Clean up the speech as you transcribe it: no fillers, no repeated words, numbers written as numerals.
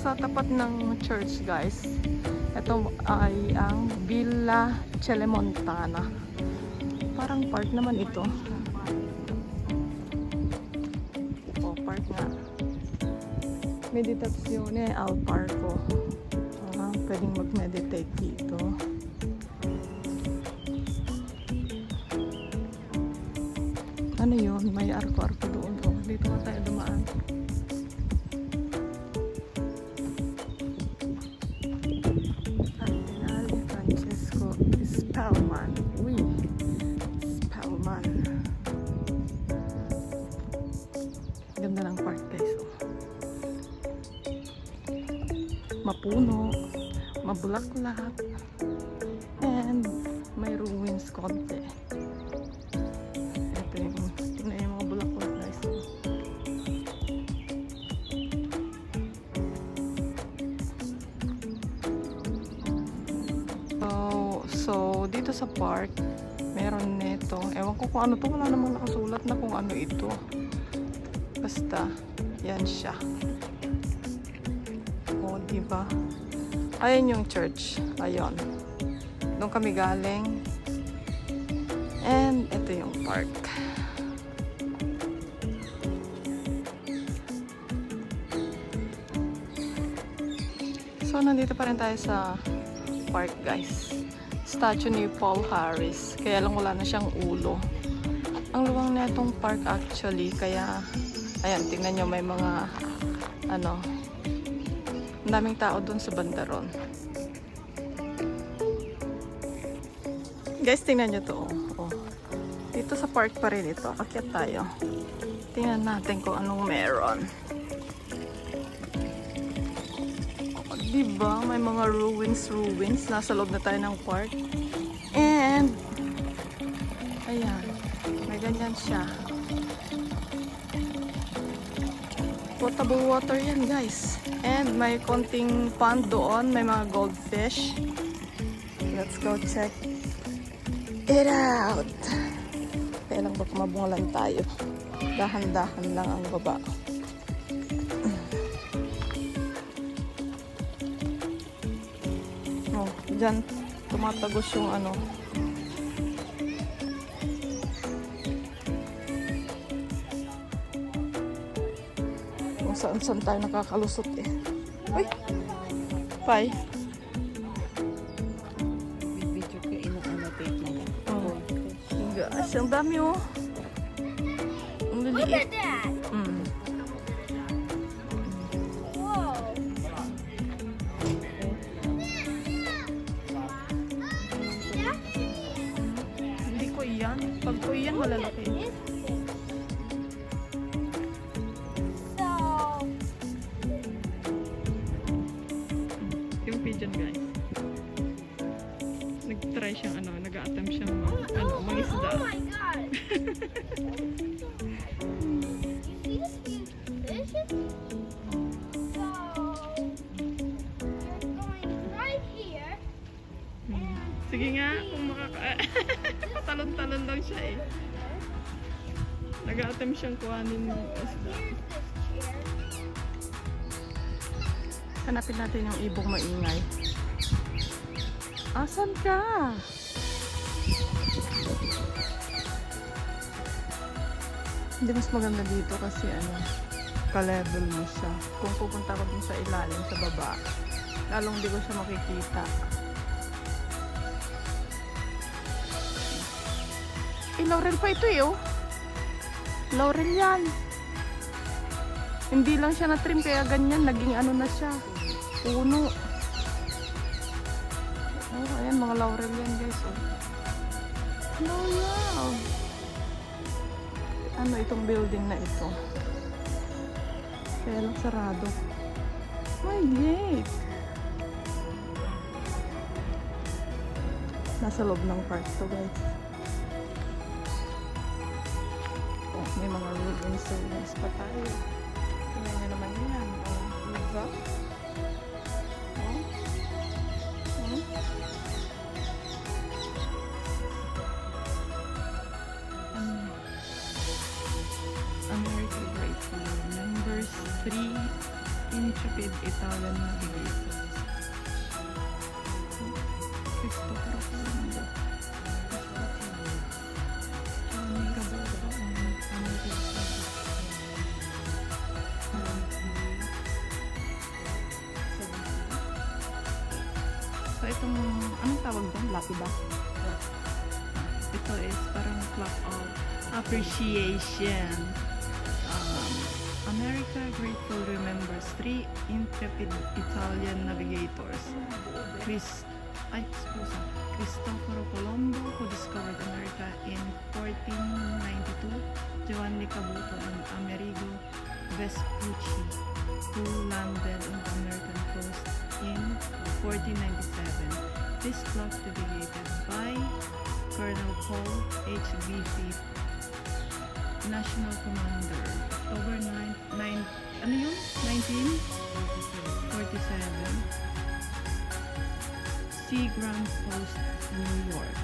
sa tapat ng church, guys. Ito ay ang Villa Celemontana. Parang park naman ito. O, park nga. Meditazione al parco. Pwedeng mag-meditate dito. Ano yun? May arko-arko doon. O, dito nga tayo dumaan. Cardinal Francesco Spellman. Uy! Spellman. Ganda ng park, guys. Mapuno, mabulaklak, and may ruins konti. Ito yung mga bulaklak, guys. So dito sa park, meron nito. Ewan ko kung ano to, wala namang nakasulat na kung ano ito. Basta, yan siya. O, diba? Ayan yung church. Ayun. Doon kami galing. And ito yung park. So, nandito pa rin tayo sa park, guys. Statue ni Paul Harris. Kaya lang wala na siyang ulo. Ang luwang na itong park actually. Kaya, ayan, tingnan nyo, may mga, ang daming tao dun sa bandaron. Guys, tingnan nyo to. Oh. Dito sa park pa rin ito. Akyat tayo. Tingnan natin kung anong meron. Diba? May mga ruins. Nasa loob na tayo ng park. And, ayan. May ganyan siya. Potable water yan, guys. And may konting pond doon. May mga goldfish. Let's go check it out. Kaya lang baka mabungalan tayo. Dahan-dahan lang ang baba. Oh, dyan tumatagos yung ano. Kung saan-saan tayo nakakalusot eh. Uy! Bye! Video ko ina-annotate na yan. Oh. Gosh, ang dami oh. Ang Look liliit. at that! Whoa! Hindi ko iyan. Pag ko iyan, malalaki. So, Yung pigeon, guys. Nag-try siyang nag-a-attempt siyang mangisda. oh my god! You see this huge fish? So, you're going right here. Sige nga, kung patalon-talon lang siya eh. Nag-a-attempt siyang kuhanin ng isda. Here's this chair. Hanapin natin yung ibong maingay. Asan ka? Hindi, mas maganda dito kasi ka-level mo siya. Kung pupunta ko dun sa ilalim, sa baba, lalong di ko siya makikita. Laurel pa ito eh, oh. Laurel yan. Hindi lang siya na-trim kaya ganyan, naging na siya. Puno. Oh, ayan, mga laurel yan, guys, oh. Wow. Ano itong building na ito? Kaya lang sarado. My gate. Nasa loob ng park to, guys. Oh, may mga ruins pa tayo. Tingnan nyo naman yan. Oh, diba? Oh. Hmm? America Grateful Members 3 in Japan. intrepid Italian navigator. Cristoforo Colombo. Giovanni Caboto and Amerigo. So itong, anong tawag doon? Lapida? Ito is parang plaque of appreciation. America grateful remembers 3 intrepid Italian navigators. Cristoforo Colombo, who discovered America in 1492, Giovanni Caboto and Amerigo Vespucci, who landed on the American coast in 1497. This plaque dedicated by Colonel Paul H. Griffith, National Commander, October 1947, Sea Grand Post, New York.